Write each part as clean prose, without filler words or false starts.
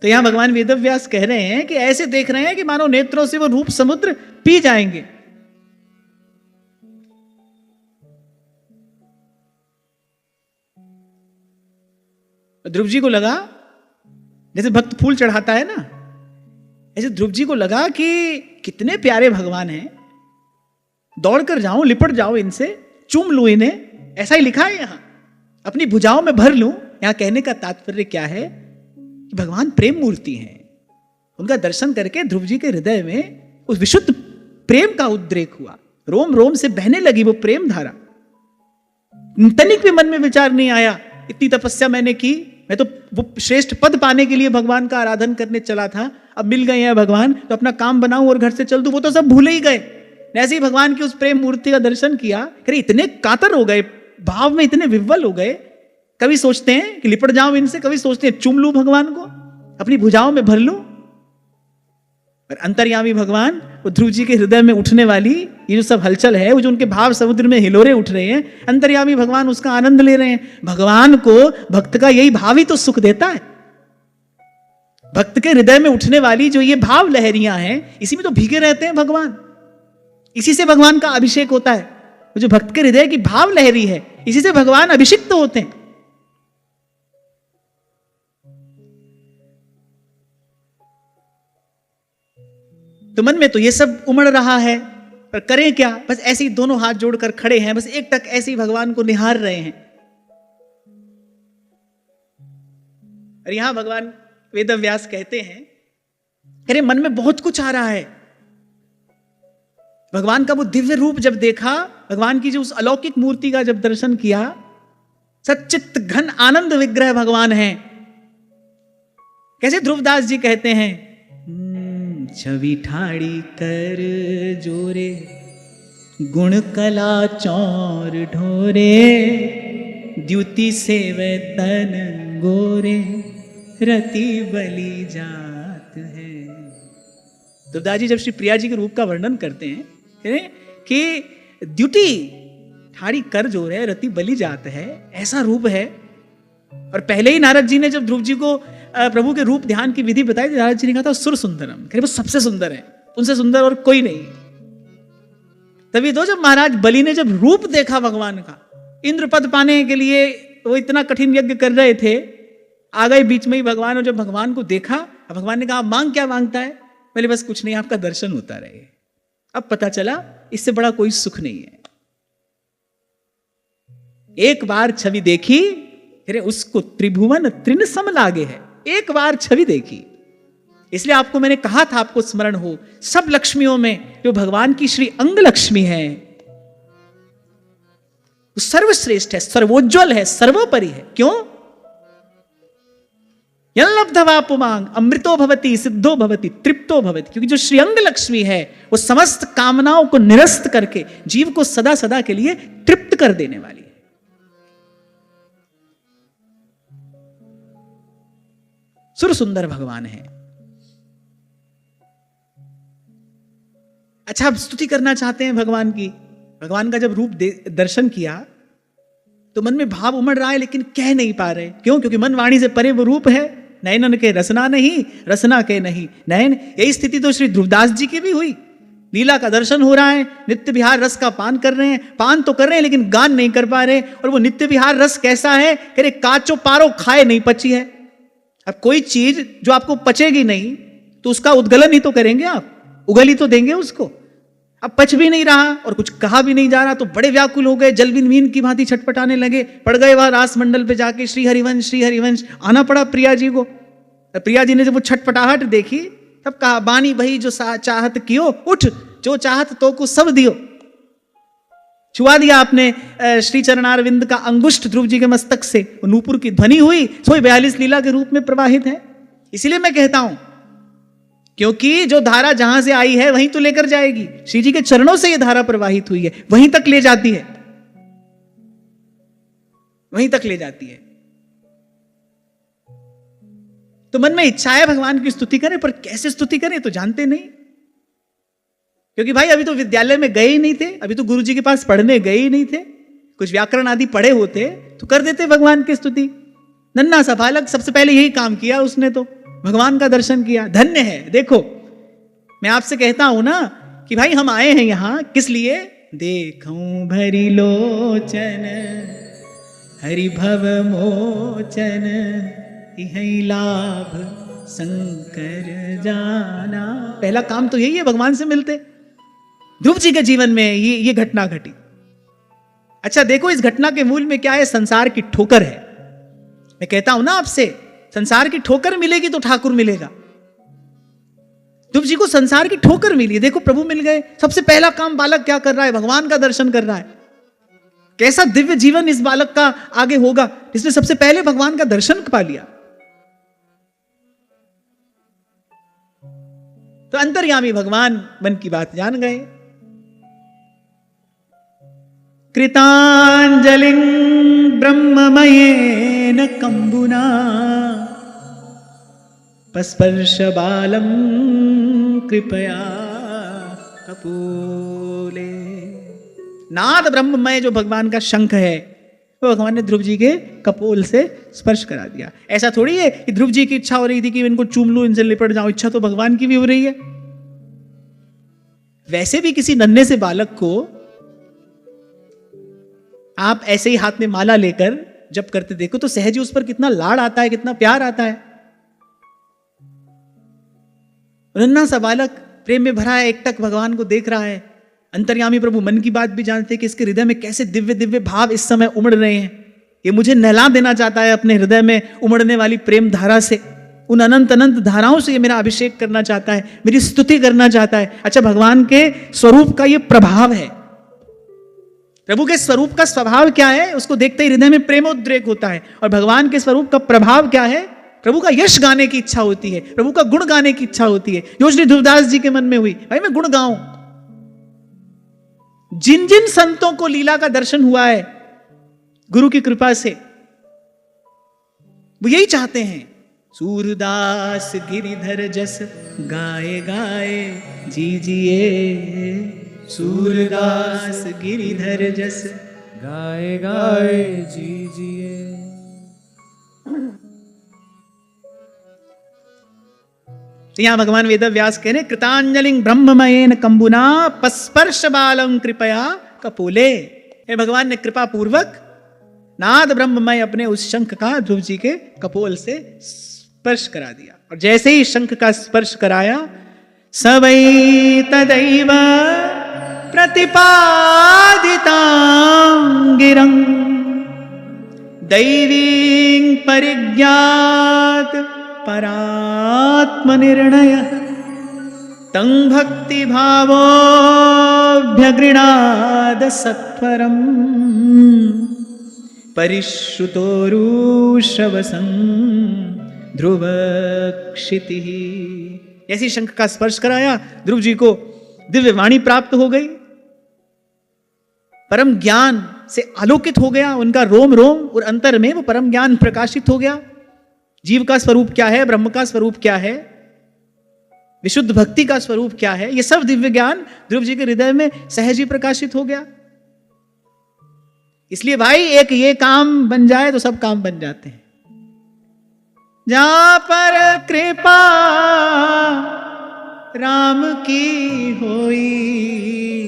तो यहां भगवान वेदव्यास कह रहे हैं कि ऐसे देख रहे हैं कि मानो नेत्रों से वो रूप समुद्र पी जाएंगे। ध्रुव जी को लगा, जैसे भक्त फूल चढ़ाता है ना, ऐसे ध्रुव जी को लगा कि कितने प्यारे भगवान हैं, दौड़कर जाऊं, लिपट जाऊं इनसे, चूम लूं इन्हें, ऐसा ही लिखा है यहां, अपनी भुजाओं में भर लूं। यहां कहने का तात्पर्य क्या है कि भगवान प्रेम मूर्ति हैं। उनका दर्शन करके ध्रुव जी के हृदय में उस विशुद्ध प्रेम का उद्रेक हुआ, रोम रोम से बहने लगी वो प्रेम धारा। तनिक भी मन में विचार नहीं आया इतनी तपस्या मैंने की, मैं तो वो श्रेष्ठ पद पाने के लिए भगवान का आराधन करने चला था, अब मिल गए हैं भगवान तो अपना काम बनाऊं और घर से चल दूं, वो तो सब भूल ही गए। ऐसे ही भगवान की उस प्रेम मूर्ति का दर्शन किया, अरे इतने कातर हो गए, भाव में इतने विह्वल हो गए। कभी सोचते हैं कि लिपट जाऊं इनसे, कभी सोचते हैं चूम लूं भगवान को, अपनी भुजाओं में भर लूं। और अंतर्यामी भगवान वो ध्रुव जी के हृदय में उठने वाली ये जो सब हलचल है, वो जो उनके भाव समुद्र में हिलोरे उठ रहे हैं, अंतर्यामी भगवान उसका आनंद ले रहे हैं। भगवान को भक्त का यही भाव ही तो सुख देता है। भक्त के हृदय में उठने वाली जो ये भाव लहरियां हैं, इसी में तो भीगे रहते हैं भगवान, इसी से भगवान का अभिषेक होता है। वो जो भक्त के हृदय की भाव लहरी है, इसी से भगवान अभिषिक्त तो होते हैं। तो मन में तो ये सब उमड़ रहा है, पर करें क्या? बस ऐसे ही दोनों हाथ जोड़कर खड़े हैं, बस एक टक ऐसे ही भगवान को निहार रहे हैं। और यहां भगवान वेदव्यास कहते हैं, अरे मन में बहुत कुछ आ रहा है। भगवान का वो दिव्य रूप जब देखा, भगवान की जो उस अलौकिक मूर्ति का जब दर्शन किया, सच्चित घन आनंद विग्रह भगवान है। कैसे ध्रुवदास जी कहते हैं, छवि ठाड़ी कर जोरे, गुण कला चौर ढोरे, द्युति से वे तन गोरे, रति बलि जात है। ध्रुवदास जी जब श्री प्रिया जी के रूप का वर्णन करते हैं कि द्युति ठाड़ी कर जोर है, रति बलि जात है, ऐसा रूप है। और पहले ही नारद जी ने जब ध्रुव जी को प्रभु के रूप ध्यान की विधि बताई, नारद जी ने कहा था सुर सुंदरम, वो सबसे सुंदर है, उनसे सुंदर और कोई नहीं। तभी तो जब महाराज बलि ने जब रूप देखा भगवान का, इंद्र पद पाने के लिए वो इतना कठिन यज्ञ कर रहे थे, आ गए बीच में ही भगवान, और जब भगवान को देखा, भगवान ने कहा मांग क्या मांगता है? बोले बस कुछ नहीं, आपका दर्शन होता रहे। अब पता चला इससे बड़ा कोई सुख नहीं है। एक बार छवि देखी, फिर उसको त्रिभुवन तृण सम लागे है। एक बार छवि देखी, इसलिए आपको मैंने कहा था, आपको स्मरण हो, सब लक्ष्मियों में जो भगवान की श्री अंग लक्ष्मी है, वो सर्वश्रेष्ठ है, सर्वोज्वल है, सर्वोपरि है। क्यों? यल्लब्धवा पुमांग अमृतो भवति, सिद्धो भवति, तृप्तो भवति। क्योंकि जो श्री अंग लक्ष्मी है, वो समस्त कामनाओं को निरस्त करके जीव को सदा सदा के लिए तृप्त कर देने वाली है। सुर सुंदर भगवान है। अच्छा, आप स्तुति करना चाहते हैं भगवान की। भगवान का जब रूप दर्शन किया तो मन में भाव उमड़ रहा है, लेकिन कह नहीं पा रहे। क्यों? क्योंकि मन वाणी से परे वो रूप है। नयनन के रसना नहीं, रसना के नहीं नयन। यही स्थिति तो श्री ध्रुवदास जी की भी हुई। लीला का दर्शन हो रहा है, नित्य विहार रस का पान कर रहे हैं, पान तो कर रहे हैं लेकिन गान नहीं कर पा रहे। और वो नित्य विहार रस कैसा है? कह रहे काचो पारो खाए नहीं पची है। अब कोई चीज जो आपको पचेगी नहीं तो उसका उद्गलन ही तो करेंगे आप, उगल ही तो देंगे उसको। अब पच भी नहीं रहा और कुछ कहा भी नहीं जा रहा, तो बड़े व्याकुल हो गए, जल बिन की भांति छटपटाने लगे, पड़ गए वहां रास मंडल पे जाके। श्री हरिवंश आना पड़ा प्रिया जी को। प्रिया जी ने जब वो छटपटाहट देखी, तब कहा बानी भई जो चाहत कियो, उठ जो चाहत तो को सब दियो। छुआ दिया आपने श्री चरणारविंद का अंगुष्ठ ध्रुव जी के मस्तक से, वो नूपुर की ध्वनि हुई, सोई 42 लीला के रूप में प्रवाहित है। इसीलिए मैं कहता हूं, क्योंकि जो धारा जहां से आई है वहीं तो लेकर जाएगी। श्री जी के चरणों से ये धारा प्रवाहित हुई है, वहीं तक ले जाती है, वहीं तक ले जाती है। तो मन में इच्छा है भगवान की स्तुति करें, पर कैसे स्तुति करें तो जानते नहीं। क्योंकि भाई अभी तो विद्यालय में गए ही नहीं थे, अभी तो गुरु जी के पास पढ़ने गए ही नहीं थे। कुछ व्याकरण आदि पढ़े होते तो कर देते भगवान की स्तुति। नन्हा सा बालक सबसे पहले यही काम किया उसने, तो भगवान का दर्शन किया, धन्य है। देखो मैं आपसे कहता हूं ना कि भाई हम आए हैं यहां किस लिए? देखूं भरी लोचन हरि भव मोचन तिहै लाभ शंकर जाना। पहला काम तो यही है, भगवान से मिलते। ध्रुव जी के जीवन में ये घटना घटी। अच्छा देखो इस घटना के मूल में क्या है? संसार की ठोकर है। मैं कहता हूं ना आपसे, संसार की ठोकर मिलेगी तो ठाकुर मिलेगा। ध्रुव जी को संसार की ठोकर मिली, देखो प्रभु मिल गए। सबसे पहला काम बालक क्या कर रहा है? भगवान का दर्शन कर रहा है। कैसा दिव्य जीवन इस बालक का आगे होगा जिसने सबसे पहले भगवान का दर्शन पा लिया। तो अंतर्यामी भगवान मन की बात जान गए। कृतांजलिं ब्रह्ममयेन कंबुना पस्पर्श बालम कृपया कपूले। नाद ब्रह्ममय जो भगवान का शंख है वो भगवान ने ध्रुव जी के कपोल से स्पर्श करा दिया। ऐसा थोड़ी है कि ध्रुव जी की इच्छा हो रही थी कि इनको चूम लूं, इनसे लिपट जाऊं। इच्छा तो भगवान की भी हो रही है। वैसे भी किसी नन्हे से बालक को आप ऐसे ही हाथ में माला लेकर जब करते देखो तो सहज उस पर कितना लाड़ आता है, कितना प्यार आता है। नन्हा सा बालक प्रेम में भरा है, एकटक भगवान को देख रहा है। अंतर्यामी प्रभु मन की बात भी जानते हैं कि इसके हृदय में कैसे दिव्य दिव्य भाव इस समय उमड़ रहे हैं। ये मुझे नहला देना चाहता है अपने हृदय में उमड़ने वाली प्रेम धारा से। उन अनंत अनंत धाराओं से ये मेरा अभिषेक करना चाहता है, मेरी स्तुति करना चाहता है। अच्छा भगवान के स्वरूप का ये प्रभाव है। प्रभु के स्वरूप का स्वभाव क्या है? उसको देखते ही हृदय में प्रेमोद्रेक होता है। और भगवान के स्वरूप का प्रभाव क्या है? प्रभु का यश गाने की इच्छा होती है, प्रभु का गुण गाने की इच्छा होती है। जो श्री ध्रुवदास जी के मन में हुई, भाई मैं गुण गाऊं। जिन जिन संतों को लीला का दर्शन हुआ है गुरु की कृपा से, वो यही चाहते हैं। सूरदास गिरिधर जस गाए गाए जीजिए, सूरदास गिरिधर जस गाए गाए जीजिए। तो यहां भगवान वेद व्यास कह रहे कृतांजलिं ब्रह्ममयेन कंबुना पस्पर्श बालम कृपया कपोले। भगवान ने कृपा पूर्वक नाद ब्रह्ममय अपने उस शंख का ध्रुव जी के कपोल से स्पर्श करा दिया। और जैसे ही शंख का स्पर्श कराया, सवै तदैव प्रतिपादितां गिरं दैवीं परिज्ञात परात्मनिर्णय तं भक्ति भावोऽभ्यगृणाद सत्वरं परिश्रुतोरुषवसं ध्रुव क्षितिः। ऐसी शंख का स्पर्श कराया, ध्रुव जी को दिव्य वाणी प्राप्त हो गई। परम ज्ञान से आलोकित हो गया उनका रोम रोम, और अंतर में वो परम ज्ञान प्रकाशित हो गया। जीव का स्वरूप क्या है, ब्रह्म का स्वरूप क्या है, विशुद्ध भक्ति का स्वरूप क्या है, ये सब दिव्य ज्ञान ध्रुव जी के हृदय में सहज ही प्रकाशित हो गया। इसलिए भाई एक ये काम बन जाए तो सब काम बन जाते हैं। जहां पर कृपा राम की होई,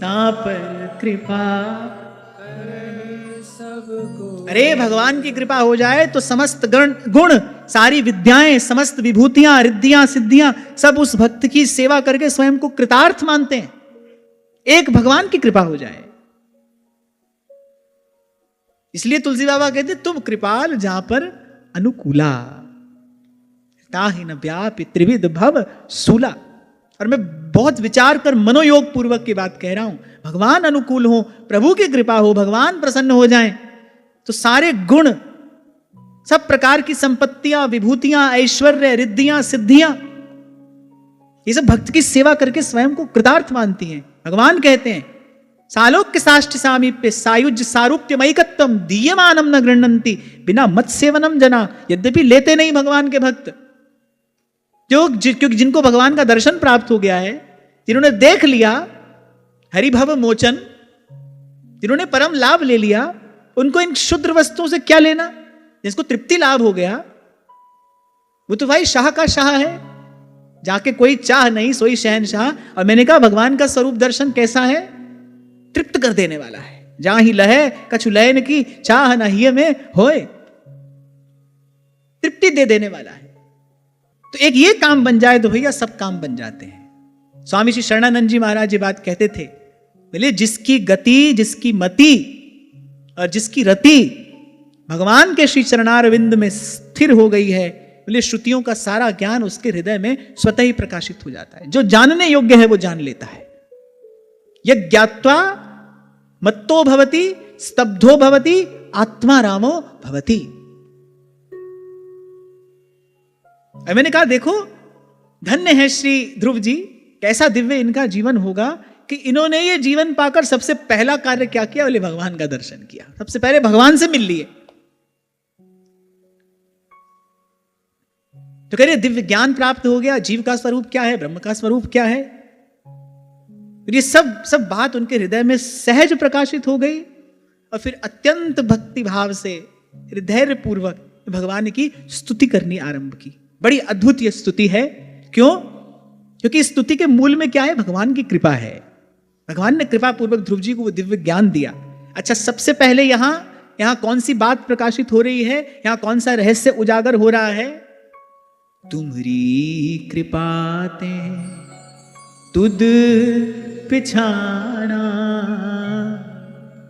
तां पर कृपा सबको। अरे भगवान की कृपा हो जाए तो समस्त गुण, सारी विद्याएं, समस्त विभूतियां, रिद्धियां, सिद्धियां सब उस भक्त की सेवा करके स्वयं को कृतार्थ मानते हैं। एक भगवान की कृपा हो जाए। इसलिए तुलसी बाबा कहते तुम कृपाल जहां पर अनुकूला, ताहि न व्यापि त्रिविध भव सूला। और मैं बहुत विचार कर मनोयोग पूर्वक की बात कह रहा हूं। भगवान अनुकूल हो, प्रभु की कृपा हो, भगवान प्रसन्न हो जाएं, तो सारे गुण, सब प्रकार की संपत्तियां, विभूतियां, ऐश्वर्य, रिद्धियां, सिद्धियां, ये सब भक्त की सेवा करके स्वयं को कृतार्थ मानती हैं। भगवान कहते हैं सालोक्य साष्ट सामीप्य सायुज्य सारूप्य मयिकत्वम दीयमानम न गृह्णन्ति बिना मत सेवनम जना। यद्यपि लेते नहीं भगवान के भक्त, क्योंकि जिनको भगवान का दर्शन प्राप्त हो गया है, जिन्होंने देख लिया हरिभव मोचन, जिन्होंने परम लाभ ले लिया, उनको इन क्षुद्र वस्तुओं से क्या लेना। जिसको तृप्ति लाभ हो गया वो तो भाई शाह का शाह है, जाके कोई चाह नहीं सोई शहनशाह। और मैंने कहा भगवान का स्वरूप दर्शन कैसा है? तृप्त कर देने वाला है। जहां ही लहे कछु लयन की चाह नहिए में होए, तृप्ति दे देने वाला है। तो एक ये काम बन जाए तो भैया सब काम बन जाते हैं। स्वामी श्री शरणानंद जी महाराज जी बात कहते थे, बोले जिसकी गति, जिसकी मति और जिसकी रति भगवान के श्री चरणारविंद में स्थिर हो गई है, बोले श्रुतियों का सारा ज्ञान उसके हृदय में स्वतः ही प्रकाशित हो जाता है। जो जानने योग्य है वो जान लेता है। यज्ञात्वा मत्तो भवति स्तब्धो भवति आत्मा रामो भवति। मैंने कहा देखो धन्य है श्री ध्रुव जी, कैसा दिव्य इनका जीवन होगा कि इन्होंने ये जीवन पाकर सबसे पहला कार्य क्या किया? बोले भगवान का दर्शन किया। सबसे पहले भगवान से मिल लिए। तो कह रहे दिव्य ज्ञान प्राप्त हो गया। जीव का स्वरूप क्या है, ब्रह्म का स्वरूप क्या है, ये सब बात उनके हृदय में सहज प्रकाशित हो गई। और फिर अत्यंत भक्ति भाव से हृदय पूर्वक भगवान की स्तुति करनी आरंभ की। बड़ी अद्भुत यह स्तुति है। क्यों? क्योंकि इस स्तुति के मूल में क्या है? भगवान की कृपा है। भगवान ने कृपा पूर्वक ध्रुव जी को वो दिव्य ज्ञान दिया। अच्छा, सबसे पहले यहां कौन सी बात प्रकाशित हो रही है? यहां कौन सा रहस्य उजागर हो रहा है? तुम्हारी कृपा ते तुद पिछाना,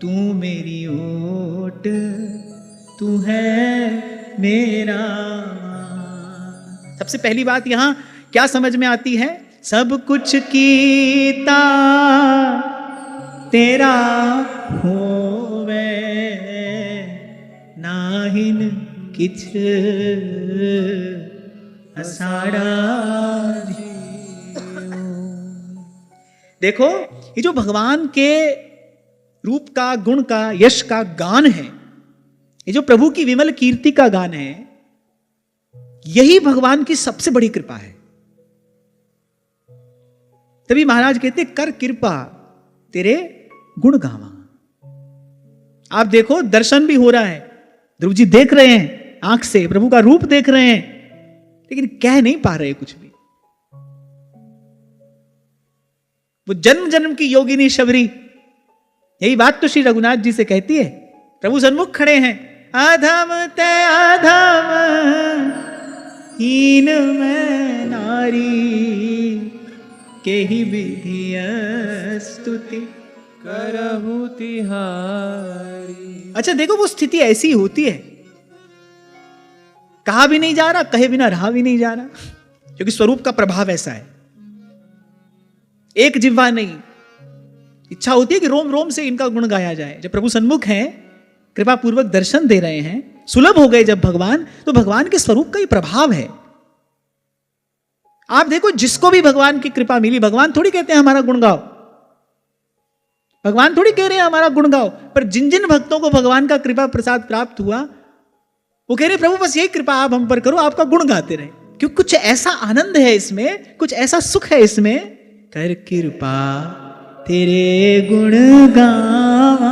तू मेरी ओट, तू है मेरा। सबसे पहली बात यहां क्या समझ में आती है? सब कुछ कीता तेरा होवे, नाहिन किछ असाड़ा। देखो ये जो भगवान के रूप का, गुण का, यश का गान है, ये जो प्रभु की विमल कीर्ति का गान है, यही भगवान की सबसे बड़ी कृपा है। तभी महाराज कहते कर कृपा तेरे गुण गावा। आप देखो दर्शन भी हो रहा है, ध्रुव जी देख रहे हैं आंख से, प्रभु का रूप देख रहे हैं, लेकिन कह नहीं पा रहे कुछ भी। वो जन्म जन्म की योगिनी शबरी यही बात तो श्री रघुनाथ जी से कहती है। प्रभु सन्मुख खड़े हैं, आधम ते आधम हीन में नारी, के ही विधिय स्तुति करहु तिहारी। अच्छा देखो वो स्थिति ऐसी होती है, कहा भी नहीं जा रहा, कहे बिना रहा भी नहीं जा रहा, क्योंकि स्वरूप का प्रभाव ऐसा है। एक जिह्वा नहीं, इच्छा होती है कि रोम रोम से इनका गुण गाया जाए। जब प्रभु सन्मुख हैं, कृपा पूर्वक दर्शन दे रहे हैं, सुलभ हो गए जब भगवान, तो भगवान के स्वरूप का ही प्रभाव है। आप देखो जिसको भी भगवान की कृपा मिली, भगवान थोड़ी कहते हैं हमारा गुण गाओ, भगवान थोड़ी कह रहे हैं हमारा गुण गाओ, पर जिन जिन भक्तों को भगवान का कृपा प्रसाद प्राप्त हुआ, वो कह रहे प्रभु बस यही कृपा आप हम पर करो, आपका गुण गाते रहे। क्यों? कुछ ऐसा आनंद है इसमें, कुछ ऐसा सुख है इसमें। कर कृपा तेरे गुण गावा,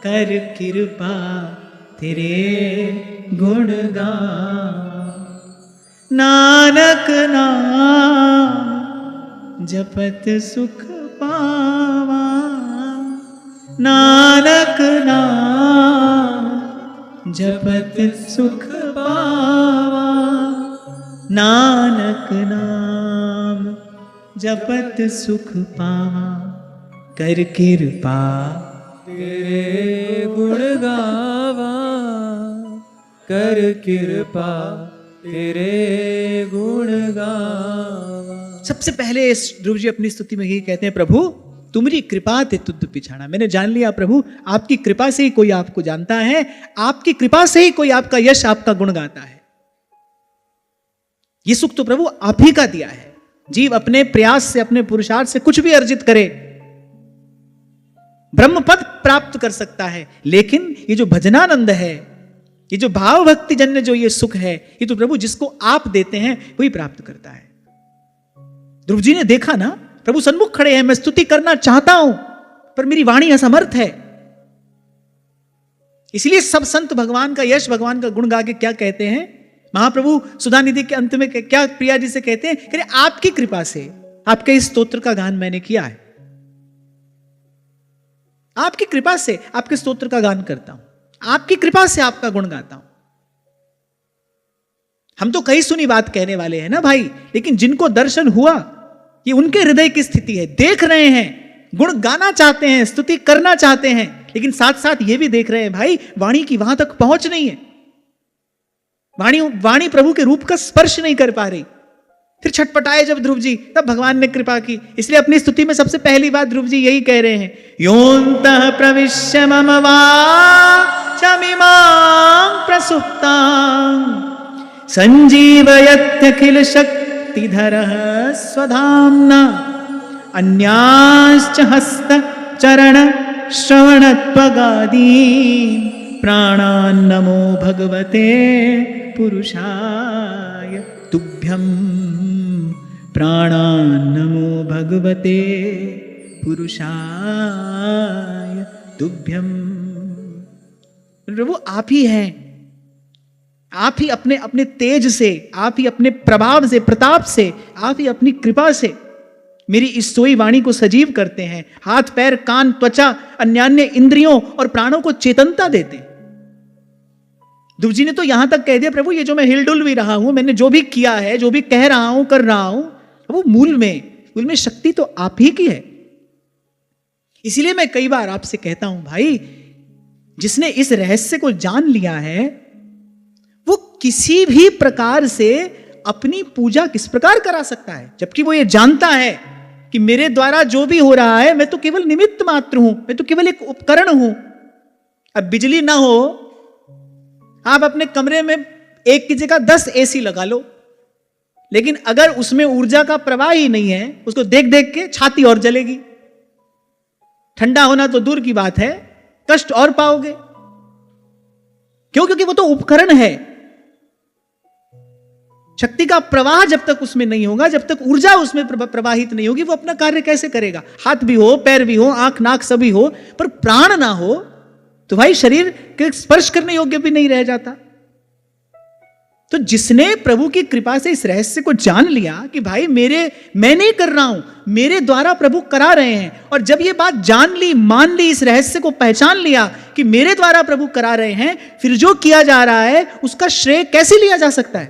कर कृपा तेरे गुण गावा, नानक नाम जपत सुख पावा, नानक नाम जपत सुख पावा, नानक नाम जपत सुख पावा, कर कृपा तेरे गुण गावा, कर कृपा तेरे गुण गावा। सबसे पहले ध्रुव जी अपनी स्तुति में यही कहते हैं, प्रभु तुम्हारी कृपा ते तुद पिछाना। मैंने जान लिया प्रभु, आपकी कृपा से ही कोई आपको जानता है, आपकी कृपा से ही कोई आपका यश, आपका गुण गाता है। ये सुख तो प्रभु आप ही का दिया है। जीव अपने प्रयास से, अपने पुरुषार्थ से कुछ भी अर्जित करे, ब्रह्म पद प्राप्त कर सकता है, लेकिन ये जो भजनानंद है, ये जो भाव भक्ति जन्य जो ये सुख है, ये तो प्रभु जिसको आप देते हैं वही प्राप्त करता है। ध्रुव जी ने देखा ना, प्रभु सन्मुख खड़े हैं, मैं स्तुति करना चाहता हूं पर मेरी वाणी असमर्थ है। इसलिए सब संत भगवान का यश, भगवान का गुण गा के क्या कहते हैं? महाप्रभु सुधानिधि के अंत में क्या प्रिया जी से कहते हैं, कह रहे आपकी कृपा से आपके इस स्तोत्र का गान मैंने किया है, आपकी कृपा से आपके स्तोत्र का गान करता हूं, आपकी कृपा से आपका गुण गाता हूं। हम तो कई सुनी बात कहने वाले हैं ना भाई, लेकिन जिनको दर्शन हुआ, ये उनके हृदय की स्थिति है, देख रहे हैं, गुण गाना चाहते हैं, स्तुति करना चाहते हैं, लेकिन साथ साथ ये भी देख रहे हैं भाई वाणी की वहां तक पहुंच नहीं है, वाणी प्रभु के रूप का स्पर्श नहीं कर पा रही। फिर छटपटाए जब ध्रुव जी, तब भगवान ने कृपा की। इसलिए अपनी स्तुति में सबसे पहली बात ध्रुव जी यही कह रहे हैं, योऽन्तः प्रविश्य मम वाचमिमां प्रसुप्तां संजीवयत्यखिल शक्तिधरः स्वधाम्ना अन्यांश्च हस्त चरण श्रवणत्वगादीन् प्राणान् नमो भगवते पुरुषाय तुभ्यं, प्राणान् नमो भगवते पुरुषाय तुभ्यं। प्रभु आप ही हैं, आप ही अपने अपने तेज से, आप ही अपने प्रभाव से, प्रताप से, आप ही अपनी कृपा से मेरी इस सोई वाणी को सजीव करते हैं, हाथ पैर कान त्वचा अन्यान्य इंद्रियों और प्राणों को चेतनता देते हैं। ध्रुव जी ने तो यहां तक कह दिया, प्रभु ये जो मैं हिलडुल भी रहा हूं, मैंने जो भी किया है, जो भी कह रहा हूं, कर रहा हूं, वो मूल में शक्ति तो आप ही की है। इसीलिए मैं कई बार आपसे कहता हूं भाई, जिसने इस रहस्य को जान लिया है वो किसी भी प्रकार से अपनी पूजा किस प्रकार करा सकता है, जबकि वो ये जानता है कि मेरे द्वारा जो भी हो रहा है मैं तो केवल निमित्त मात्र हूं, मैं तो केवल एक उपकरण हूं। अब बिजली ना हो, आप अपने कमरे में एक की जगह 10 एसी लगा लो, लेकिन अगर उसमें ऊर्जा का प्रवाह ही नहीं है, उसको देख देख के छाती और जलेगी, ठंडा होना तो दूर की बात है, कष्ट और पाओगे। क्यों? क्योंकि वो तो उपकरण है। शक्ति का प्रवाह जब तक उसमें नहीं होगा, जब तक ऊर्जा उसमें प्रवाहित नहीं होगी, वो अपना कार्य कैसे करेगा? हाथ भी हो, पैर भी हो, आंख नाक सभी हो, पर प्राण ना हो तो भाई शरीर के स्पर्श करने योग्य भी नहीं रह जाता। तो जिसने प्रभु की कृपा से इस रहस्य को जान लिया कि भाई मैं नहीं कर रहा हूं, मेरे द्वारा प्रभु करा रहे हैं, और जब ये बात जान ली, मान ली, इस रहस्य को पहचान लिया कि मेरे द्वारा प्रभु करा रहे हैं, फिर जो किया जा रहा है उसका श्रेय कैसे लिया जा सकता है?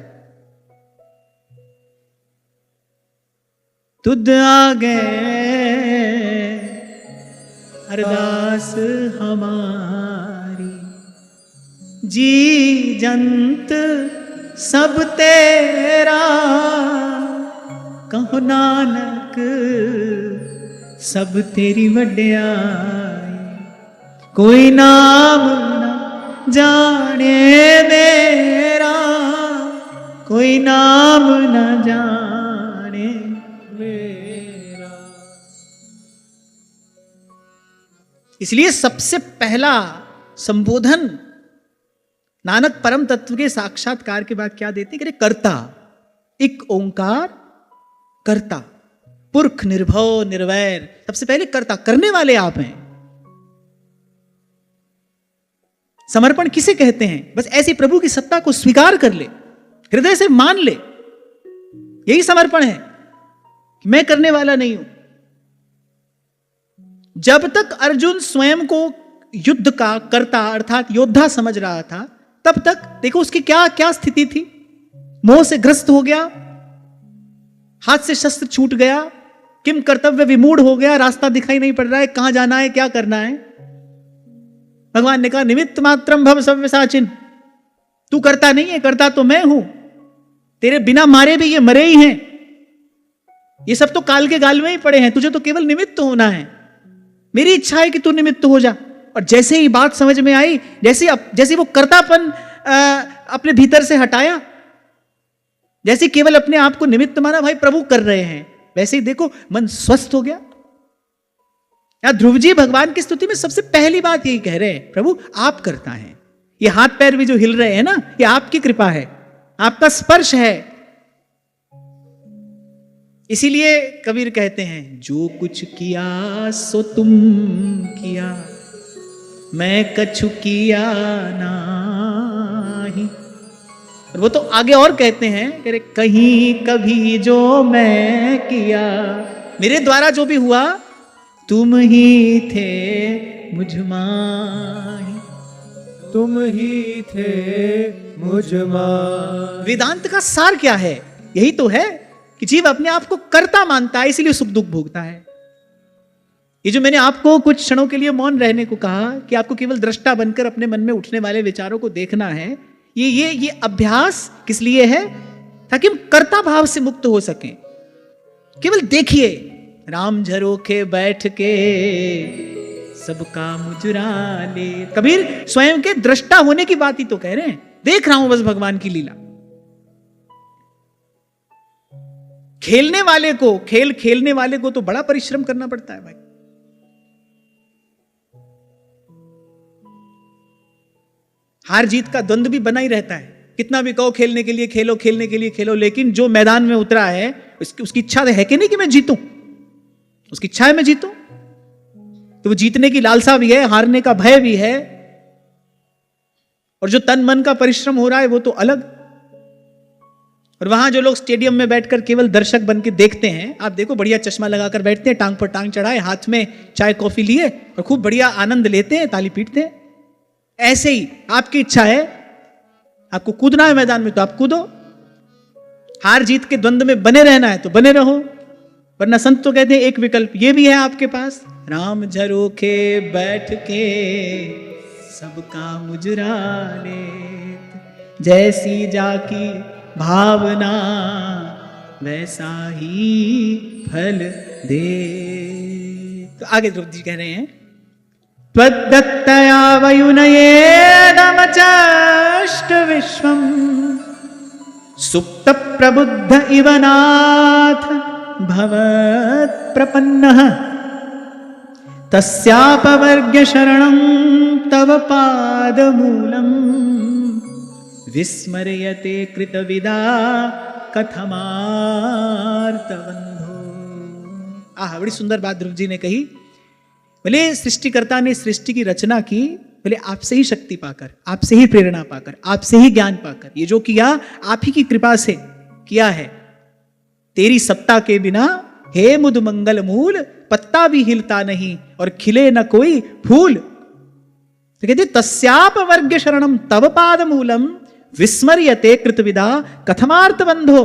तुद आगे अरदास हमारी, जी जंत सब तेरा, कहो नानक सब तेरी वड्याई, कोई नाम न जाने मेरा, कोई नाम न जाने मेरा। इसलिए सबसे पहला संबोधन नानक परम तत्व के साक्षात्कार के बाद क्या देते हैं? कर्ता, एक ओंकार कर्ता, पुरख निर्भव निर्वैर। सबसे पहले कर्ता, करने वाले आप हैं। समर्पण किसे कहते हैं? बस ऐसी प्रभु की सत्ता को स्वीकार कर ले, हृदय से मान ले, यही समर्पण है कि मैं करने वाला नहीं हूं। जब तक अर्जुन स्वयं को युद्ध का कर्ता अर्थात योद्धा समझ रहा था, तब तक देखो उसकी क्या क्या स्थिति थी। मोह से ग्रस्त हो गया, हाथ से शस्त्र छूट गया, किम कर्तव्य विमूढ़ हो गया, रास्ता दिखाई नहीं पड़ रहा है, कहां जाना है, क्या करना है। भगवान ने कहा निमित्त मात्रम भव सव्यसाचिन, तू करता नहीं है, करता तो मैं हूं। तेरे बिना मारे भी ये मरे ही हैं, ये सब तो काल के गाल में ही पड़े हैं, तुझे तो केवल निमित्त होना है। मेरी इच्छा है कि तू निमित्त हो जा। और जैसे ही बात समझ में आई, जैसे वो कर्तापन अपने भीतर से हटाया, जैसे केवल अपने आप को निमित्त माना, भाई प्रभु कर रहे हैं, वैसे ही देखो मन स्वस्थ हो गया। यहां ध्रुव जी भगवान की स्तुति में सबसे पहली बात यही कह रहे हैं, प्रभु आप करता है। ये हाथ पैर भी जो हिल रहे हैं ना, ये आपकी कृपा है, आपका स्पर्श है। इसीलिए कबीर कहते हैं, जो कुछ किया सो तुम किया, मैं कछु किया नाही, और वो तो आगे और कहते हैं कि अरे कहीं कभी जो मैं किया, मेरे द्वारा जो भी हुआ तुम ही थे मुझ माही। तुम ही थे मुझ माही। वेदांत का सार क्या है? यही तो है कि जीव अपने आप को कर्ता मानता है, इसीलिए सुख दुख भोगता है। ये जो मैंने आपको कुछ क्षणों के लिए मौन रहने को कहा कि आपको केवल दृष्टा बनकर अपने मन में उठने वाले विचारों को देखना है, ये अभ्यास किस लिए है? ताकि हम कर्ता भाव से मुक्त हो सकें। केवल देखिए, राम झरोखे बैठ के सबका मुजरा ले। कबीर स्वयं के दृष्टा होने की बात ही तो कह रहे हैं। देख रहा हूं बस भगवान की लीला। खेलने वाले को, खेलने वाले को तो बड़ा परिश्रम करना पड़ता है भाई। हार जीत का द्वंद्व भी बना ही रहता है। कितना भी कहो खेलने के लिए खेलो, खेलने के लिए खेलो, लेकिन जो मैदान में उतरा है उसकी इच्छा है कि नहीं कि मैं जीतूं? उसकी इच्छा है मैं जीतूं, तो वो जीतने की लालसा भी है, हारने का भय भी है, और जो तन मन का परिश्रम हो रहा है वो तो अलग। और वहां जो लोग स्टेडियम में बैठकर केवल दर्शक बन के देखते हैं, आप देखो बढ़िया चश्मा लगाकर बैठते हैं, टांग पर टांग चढ़ाए, हाथ में चाय कॉफी लिए और खूब बढ़िया आनंद लेते हैं, ताली पीटते हैं। ऐसे ही आपकी इच्छा है, आपको कूदना है मैदान में तो आप कूदो, हार जीत के द्वंद्व में बने रहना है तो बने रहो, वरना संत तो कहते हैं एक विकल्प ये भी है आपके पास, राम झरोखे बैठ के सबका मुजरा ले, जैसी जाकी भावना वैसा ही फल दे। तो आगे ध्रुव जी कह रहे हैं, त्वद्दत्तया वयुनयेदमचष्ट विश्वम् सुप्त प्रबुद्ध इव नाथ भवत् प्रपन्नः तस्यापवर्ग्य शरणं तव पादमूलम् विस्मर्यते कृतविदा कथमार्तबन्धो। आह, बड़ी सुंदर बात ध्रुव जी ने कही। भले सृष्टिकर्ता ने सृष्टि की रचना की, भले आपसे ही शक्ति पाकर, आपसे ही प्रेरणा पाकर, आपसे ही ज्ञान पाकर, ये जो किया आप ही की कृपा से किया है। तेरी सत्ता के बिना हे मुद मंगल मूल पत्ता भी हिलता नहीं और खिले न कोई फूल। तो कहते तस्याप वर्ग्य शरणम तव पाद मूलम विस्मर्यते कृतविदा कथमार्थ बंधो।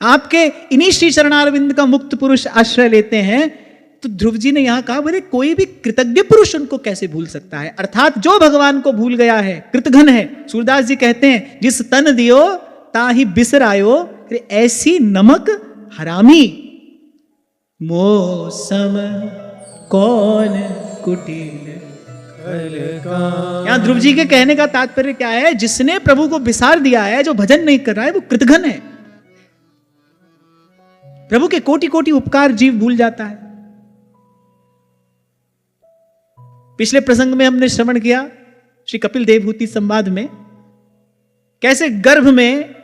आपके इन्हीं श्री चरणारविंद का मुक्त पुरुष आश्रय लेते हैं। तो ध्रुव जी ने यहां कहा, बोले कोई भी कृतज्ञ पुरुष उनको कैसे भूल सकता है? अर्थात जो भगवान को भूल गया है कृतघ्न है। सूरदास जी कहते हैं, जिस तन दियो ताहि बिसरायो, ऐसी नमक हरामी मौसम कौन कुटिल। यहां ध्रुव जी के कहने का तात्पर्य क्या है? जिसने प्रभु को बिसार दिया है, जो भजन नहीं कर रहा है, वो कृतघ्न है। प्रभु के कोटि कोटि उपकार जीव भूल जाता है। पिछले प्रसंग में हमने श्रवण किया श्री कपिल देवहूति संवाद में, कैसे गर्भ में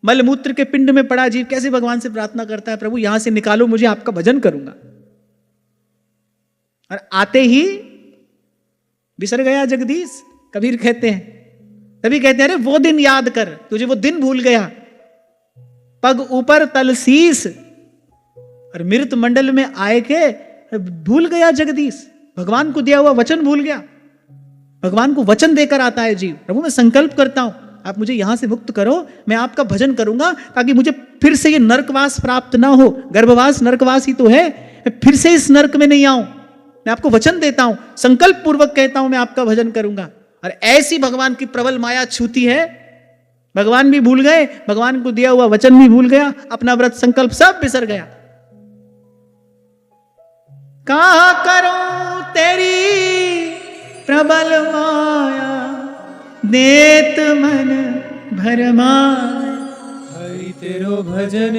मलमूत्र के पिंड में पड़ा जीव कैसे भगवान से प्रार्थना करता है, प्रभु यहां से निकालो मुझे, आपका भजन करूंगा। और आते ही बिसर गया जगदीश, कबीर कहते हैं। तभी कहते हैं, अरे वो दिन याद कर, तुझे वो दिन भूल गया। पग ऊपर तलसीस और मृत मंडल में आए के भूल गया जगदीश, भगवान को दिया हुआ वचन भूल गया। भगवान को वचन देकर आता है जीव, प्रभु मैं संकल्प करता हूं आप मुझे यहां से मुक्त करो, मैं आपका भजन करूंगा ताकि मुझे फिर से ये नरकवास प्राप्त ना हो। गर्भवास नरकवास ही तो है, मैं फिर से इस नरक में नहीं आऊं। मैं आपको वचन देता हूं, संकल्प पूर्वक कहता हूं मैं आपका भजन करूंगा। और ऐसी भगवान की प्रबल माया छूती है, भगवान भी भूल गए, भगवान को दिया हुआ वचन भी भूल गया, अपना व्रत संकल्प सब बिसर गया। कहां करूं तेरी प्रबल माया, देत मन भरमाए। हरि तेरो भजन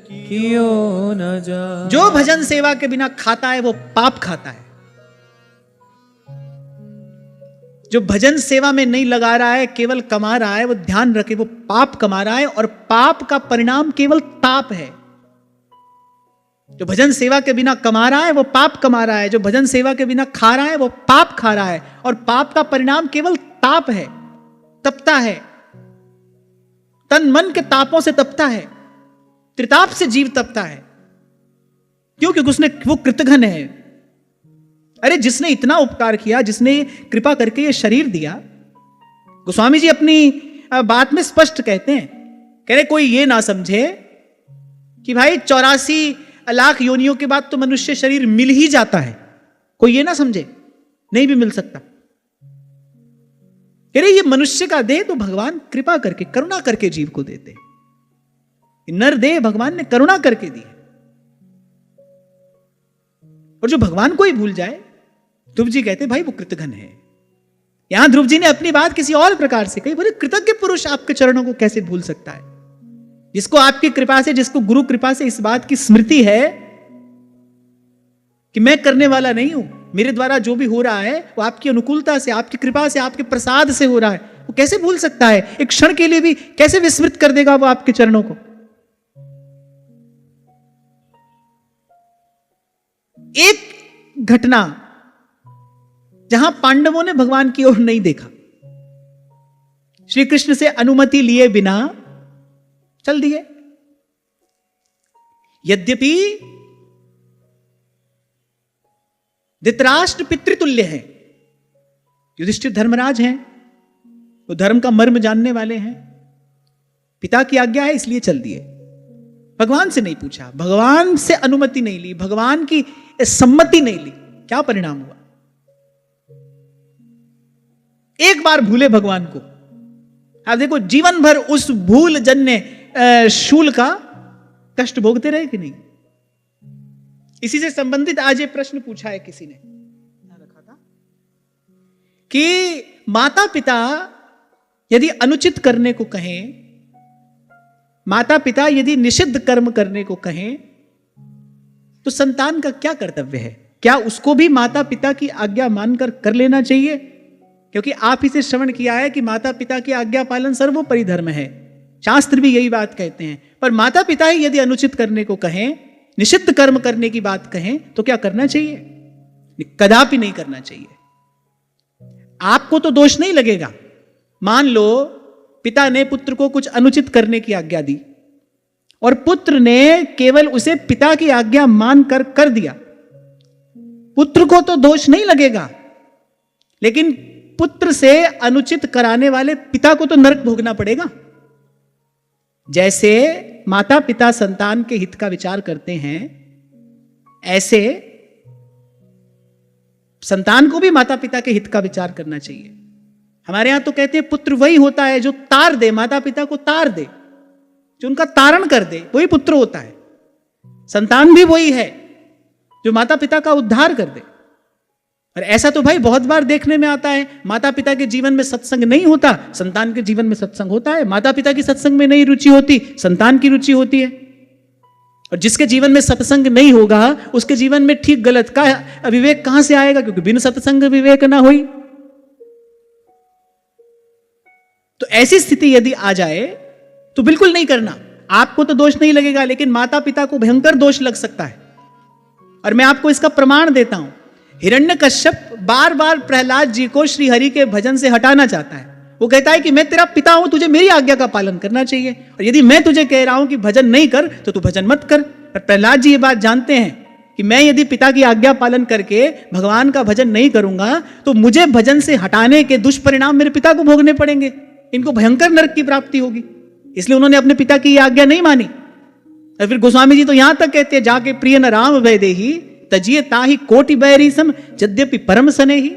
कियो न जा। जो भजन सेवा के बिना खाता है वो पाप खाता है। जो भजन सेवा में नहीं लगा रहा है, केवल कमा रहा है, वो ध्यान रखे वो पाप कमा रहा है, और पाप का परिणाम केवल ताप है। जो भजन सेवा के बिना कमा रहा है वो पाप कमा रहा है, जो भजन सेवा के बिना खा रहा है वो पाप खा रहा है, और पाप का परिणाम केवल ताप है, तपता है, तन मन के तापों से तपता है, त्रिताप से जीव तपता है। क्यों? क्योंकि वो कृतघ्न है। अरे जिसने इतना उपकार किया, जिसने कृपा करके ये शरीर दिया, गोस्वामी जी अपनी बात में स्पष्ट कहते हैं, कह रहे कोई ये ना समझे कि भाई 84 लाख योनियों के बाद तो मनुष्य शरीर मिल ही जाता है, कोई ये ना समझे, नहीं भी मिल सकता। कह रहे ये मनुष्य का देह तो भगवान कृपा करके, करुणा करके जीव को देते हैं। नर देह भगवान ने करुणा करके दी है। और जो भगवान को ही भूल जाए, ध्रुव जी कहते भाई वो कृतघ्न है। यहां ध्रुव जी ने अपनी बात किसी और प्रकार से कही, बोले कृतज्ञ पुरुष आपके चरणों को कैसे भूल सकता है, जिसको आपकी कृपा से, जिसको गुरु कृपा से इस बात की स्मृति है कि मैं करने वाला नहीं हूं, मेरे द्वारा जो भी हो रहा है वो आपकी अनुकूलता से, आपकी कृपा से, आपके प्रसाद से हो रहा है, वो कैसे भूल सकता है? एक क्षण के लिए भी कैसे विस्मृत कर देगा वो आपके चरणों को? एक घटना जहां पांडवों ने भगवान की ओर नहीं देखा, श्री कृष्ण से अनुमति लिए बिना चल दिए। यद्यपि धृतराष्ट्र पितृतुल्य है, युधिष्ठिर धर्मराज हैं, वो धर्म का मर्म जानने वाले हैं, पिता की आज्ञा है इसलिए चल दिए। भगवान से नहीं पूछा, भगवान से अनुमति नहीं ली, भगवान की सम्मति नहीं ली। क्या परिणाम हुआ? एक बार भूले भगवान को, आप देखो जीवन भर उस भूल जन्य शूल का कष्ट भोगते रहे कि नहीं? इसी से संबंधित आज ये प्रश्न पूछा है किसी ने, रखा था कि माता पिता यदि अनुचित करने को कहें, माता पिता यदि निषिद्ध कर्म करने को कहें, तो संतान का क्या कर्तव्य है? क्या उसको भी माता पिता की आज्ञा मानकर कर लेना चाहिए? क्योंकि आप इसे श्रवण किया है कि माता पिता की आज्ञा पालन सर्वोपरि धर्म है, शास्त्र भी यही बात कहते हैं। पर माता पिता ही यदि अनुचित करने को कहें, निषिद्ध कर्म करने की बात कहें, तो क्या करना चाहिए? कदापि नहीं करना चाहिए। आपको तो दोष नहीं लगेगा। मान लो पिता ने पुत्र को कुछ अनुचित करने की आज्ञा दी और पुत्र ने केवल उसे पिता की आज्ञा मानकर कर दिया, पुत्र को तो दोष नहीं लगेगा, लेकिन पुत्र से अनुचित कराने वाले पिता को तो नरक भोगना पड़ेगा। जैसे माता पिता संतान के हित का विचार करते हैं, ऐसे संतान को भी माता पिता के हित का विचार करना चाहिए। हमारे यहां तो कहते हैं पुत्र वही होता है जो तार दे, माता पिता को तार दे, जो उनका तारण कर दे, वही पुत्र होता है। संतान भी वही है जो माता पिता का उद्धार कर दे। और ऐसा तो भाई बहुत बार देखने में आता है, माता पिता के जीवन में सत्संग नहीं होता, संतान के जीवन में सत्संग होता है। माता पिता की सत्संग में नहीं रुचि होती, संतान की रुचि होती है। और जिसके जीवन में सत्संग नहीं होगा, उसके जीवन में ठीक गलत का विवेक कहां से आएगा? क्योंकि बिन सत्संग विवेक ना होई। तो ऐसी स्थिति यदि आ जाए तो बिल्कुल नहीं करना। आपको तो दोष नहीं लगेगा, लेकिन माता पिता को भयंकर दोष लग सकता है। और मैं आपको इसका प्रमाण देता हूं। हिरण्यकश्यप बार बार प्रहलाद जी को श्री हरि के भजन से हटाना चाहता है। वो कहता है कि मैं तेरा पिता हूं, तुझे मेरी आज्ञा का पालन करना चाहिए, और यदि मैं तुझे कह रहा हूं कि भजन नहीं कर तो तू भजन मत कर। पर प्रहलाद जी ये बात जानते हैं कि मैं यदि पिता की आज्ञा पालन करके भगवान का भजन नहीं करूंगा तो मुझे भजन से हटाने के दुष्परिणाम मेरे पिता को भोगने पड़ेंगे, इनको भयंकर नरक की प्राप्ति होगी। इसलिए उन्होंने अपने पिता की आज्ञा नहीं मानी। और फिर गोस्वामी जी तो यहां तक कहते हैं, जाके प्रिय न राम भय देही तजिए ताही कोटि बैरी सम यद्यपि परम सने ही।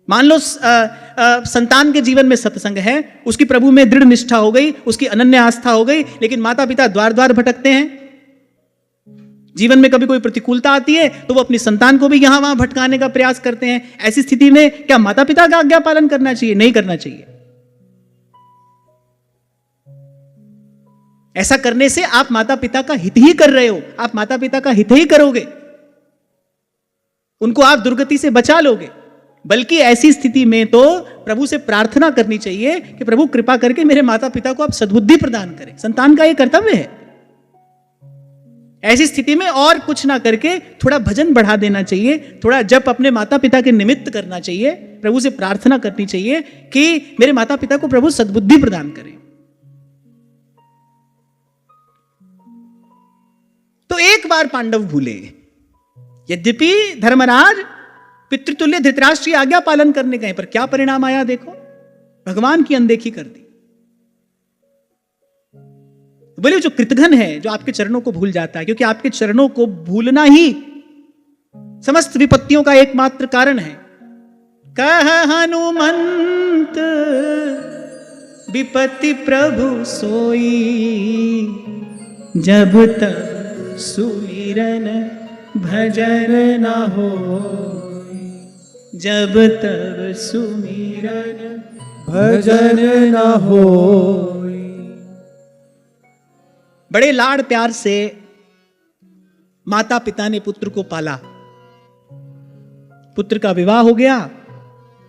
मान लो संतान के जीवन में सत्संग है, उसकी प्रभु में दृढ़ निष्ठा हो गई, उसकी अनन्य आस्था हो गई, लेकिन माता पिता द्वार द्वार भटकते हैं। जीवन में कभी कोई प्रतिकूलता आती है तो वो अपनी संतान को भी यहां वहां भटकाने का प्रयास करते हैं। ऐसी स्थिति में क्या माता पिता का आज्ञा पालन करना चाहिए? नहीं करना चाहिए। ऐसा करने से आप माता पिता का हित ही कर रहे हो, आप माता पिता का हित ही करोगे, उनको आप दुर्गति से बचा लोगे। बल्कि ऐसी स्थिति में तो प्रभु से प्रार्थना करनी चाहिए कि प्रभु कृपा करके मेरे माता पिता को आप सद्बुद्धि प्रदान करें। संतान का यह कर्तव्य है। ऐसी स्थिति में और कुछ ना करके थोड़ा भजन बढ़ा देना चाहिए, थोड़ा जप अपने माता पिता के निमित्त करना चाहिए, प्रभु से प्रार्थना करनी चाहिए कि मेरे माता पिता को प्रभु सद्बुद्धि प्रदान करें। तो एक बार पांडव भूले, यद्यपि धर्मराज पितृतुल्य धृतराष्ट्र की आज्ञा पालन करने गए, पर क्या परिणाम आया देखो, भगवान की अनदेखी कर दी। बोले जो कृतघ्न है, जो आपके चरणों को भूल जाता है, क्योंकि आपके चरणों को भूलना ही समस्त विपत्तियों का एकमात्र कारण है। कह हनुमंत विपत्ति प्रभु सोई, जब तक सुमिरन भजन न हो, जब तक सुमिरन भजन न हो। बड़े लाड़ प्यार से माता पिता ने पुत्र को पाला, पुत्र का विवाह हो गया,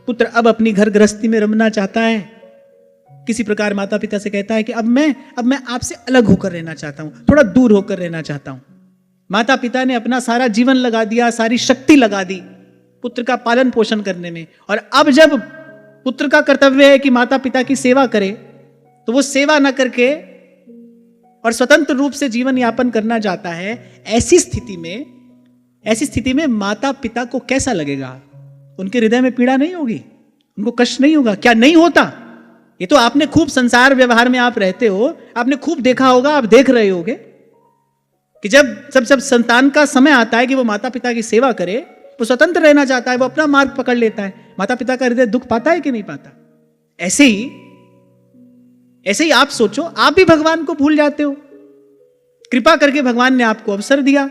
पुत्र अब अपनी घर गृहस्थी में रमना चाहता है। किसी प्रकार माता पिता से कहता है कि अब मैं आपसे अलग होकर रहना चाहता हूं, थोड़ा दूर होकर रहना चाहता हूं। माता पिता ने अपना सारा जीवन लगा दिया, सारी शक्ति लगा दी पुत्र का पालन पोषण करने में, और अब जब पुत्र का कर्तव्य है कि माता पिता की सेवा करे, तो वो सेवा न करके और स्वतंत्र रूप से जीवन यापन करना चाहता है। ऐसी स्थिति में माता पिता को कैसा लगेगा? उनके हृदय में पीड़ा नहीं होगी? उनको कष्ट नहीं होगा? क्या नहीं होता? ये तो आपने खूब संसार व्यवहार में आप रहते हो, आपने खूब देखा होगा, आप देख रहे होगे कि जब संतान का समय आता है कि वो माता पिता की सेवा करे, वो स्वतंत्र रहना चाहता है, वो अपना मार्ग पकड़ लेता है, माता पिता का हृदय दुख पाता है कि नहीं पाता? ऐसे ही आप सोचो, आप भी भगवान को भूल जाते हो। कृपा करके भगवान ने आपको अवसर दिया।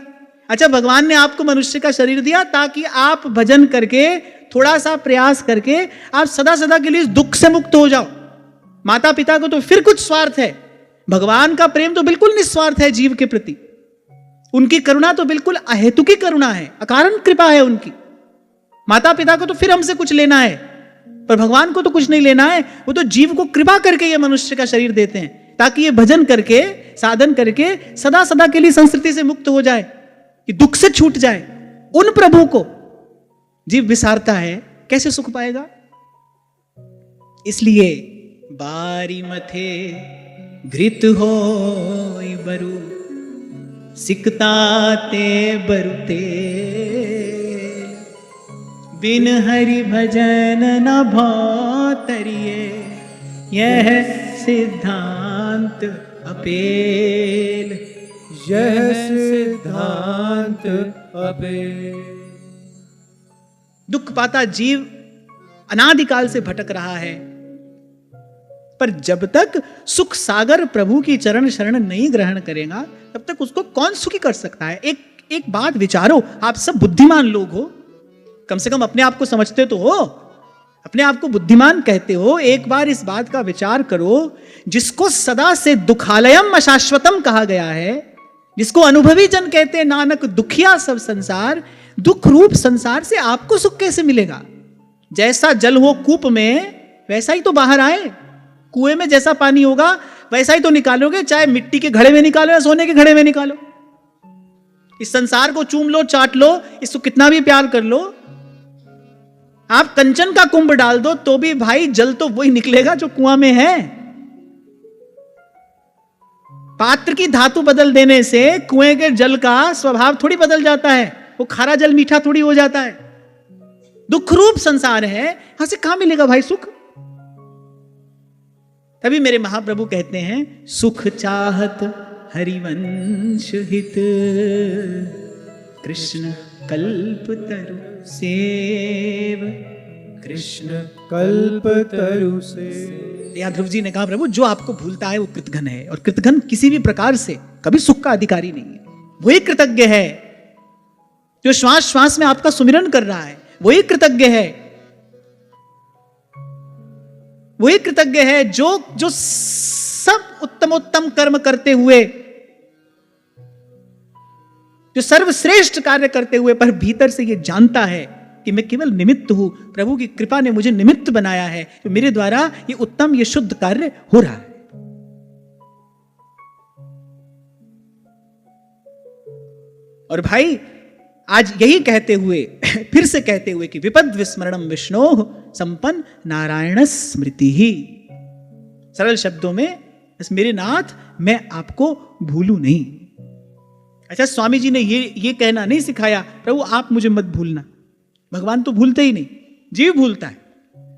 अच्छा, भगवान ने आपको मनुष्य का शरीर दिया ताकि आप भजन करके, थोड़ा सा प्रयास करके आप सदा सदा के लिए दुख से मुक्त हो जाओ। माता पिता को तो फिर कुछ स्वार्थ है, भगवान का प्रेम तो बिल्कुल निस्वार्थ है जीव के प्रति। उनकी करुणा तो बिल्कुल अहेतुकी करुणा है, अकारण कृपा है उनकी। माता पिता को तो फिर हमसे कुछ लेना है, पर भगवान को तो कुछ नहीं लेना है। वो तो जीव को कृपा करके ये मनुष्य का शरीर देते हैं ताकि ये भजन करके, साधन करके सदा सदा के लिए संस्कृति से मुक्त हो जाए, कि दुख से छूट जाए। उन प्रभु को जीव विसारता है, कैसे सुख पाएगा? इसलिए बारी मथे घृत होय बरु, सिकताते बरुते, बिन हरि भजन न भौतरिये, यह सिद्धांत अपेल, यह सिद्धांत अपेल। दुख पाता जीव अनादिकाल से भटक रहा है, पर जब तक सुख सागर प्रभु की चरण शरण नहीं ग्रहण करेगा, तब तक उसको कौन सुखी कर सकता है? एक बात विचारो, आप सब बुद्धिमान लोग हो, कम से कम अपने आप को समझते तो हो, अपने आप को बुद्धिमान कहते हो। एक बार इस बात का विचार करो, जिसको सदा से दुखालयम अशाश्वतम कहा गया है, जिसको अनुभवी जन कहते हैं, नानक दुखिया सब संसार, दुख रूप संसार से आपको सुख कैसे मिलेगा? जैसा जल हो कूप में, वैसा ही तो बाहर आए। कुएं में जैसा पानी होगा वैसा ही तो निकालोगे, चाहे मिट्टी के घड़े में निकालो या सोने के घड़े में निकालो। इस संसार को चूम लो, चाट लो, इसको कितना भी प्यार कर लो, आप कंचन का कुंभ डाल दो तो भी भाई जल तो वही निकलेगा जो कुआं में है। पात्र की धातु बदल देने से कुएं के जल का स्वभाव थोड़ी बदल जाता है, वो खारा जल मीठा थोड़ी हो जाता है। दुख रूप संसार है, यहां से कहां मिलेगा भाई सुख? तभी मेरे महाप्रभु कहते हैं, सुख चाहत हरिवंश हित, कृष्ण कल्प तरु सेव, कृष्ण कल्प तरु से। या ध्रुव जी ने कहा, प्रभु जो आपको भूलता है वो कृतघ्न है, और कृतघ्न किसी भी प्रकार से कभी सुख का अधिकारी नहीं है। वही कृतज्ञ है जो श्वास श्वास में आपका सुमिरन कर रहा है, वही कृतज्ञ है, वही कृतज्ञ है जो सब उत्तमोत्तम कर्म करते हुए, जो सर्वश्रेष्ठ कार्य करते हुए, पर भीतर से ये जानता है कि मैं केवल निमित्त हूं, प्रभु की कृपा ने मुझे निमित्त बनाया है, तो मेरे द्वारा ये उत्तम, ये शुद्ध कार्य हो रहा है। और भाई आज यही कहते हुए फिर से कहते हुए कि विपद विस्मरणम विष्णो संपन्न नारायण स्मृति ही, सरल शब्दों में बस मेरे नाथ मैं आपको भूलूं नहीं। अच्छा, स्वामी जी ने ये कहना नहीं सिखाया प्रभु आप मुझे मत भूलना। भगवान तो भूलते ही नहीं, जीव भूलता है।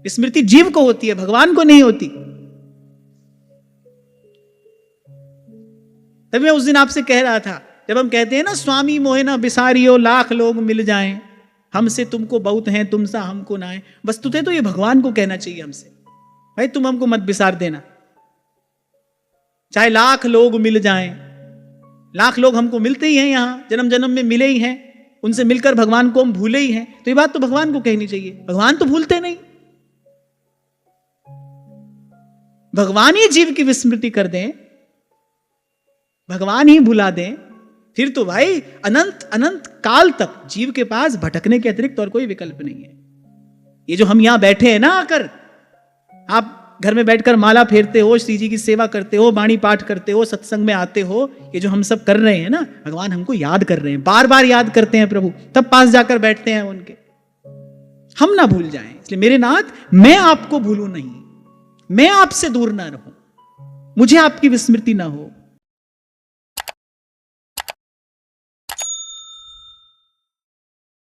स्मृति जीव को होती है, भगवान को नहीं होती। तभी मैं उस दिन आपसे कह रहा था, जब हम कहते हैं ना स्वामी मोहे ना बिसारियो लाख लोग मिल जाएं, हमसे तुमको बहुत हैं तुमसा हमको ना है, वस्तुतः तो ये भगवान को कहना चाहिए हमसे, भाई तुम हमको मत बिसार देना। चाहे लाख लोग मिल जाएं, लाख लोग हमको मिलते ही हैं, यहां जन्म जन्म में मिले ही हैं, उनसे मिलकर भगवान को हम भूले ही हैं, तो ये बात तो भगवान को कहनी चाहिए। भगवान तो भूलते नहीं, भगवान ही जीव की विस्मृति कर दें, भगवान ही भुला दें, फिर तो भाई अनंत अनंत काल तक जीव के पास भटकने के अतिरिक्त और कोई विकल्प नहीं है। ये जो हम यहां बैठे हैं ना, आकर आप घर में बैठकर माला फेरते हो, श्री जी की सेवा करते हो, वाणी पाठ करते हो, सत्संग में आते हो, ये जो हम सब कर रहे हैं ना, भगवान हमको याद कर रहे हैं, बार बार याद करते हैं प्रभु, तब पास जाकर बैठते हैं उनके। हम ना भूल जाएं, इसलिए मेरे नाथ मैं आपको भूलूं नहीं, मैं आपसे दूर ना रहूं, मुझे आपकी विस्मृति ना हो।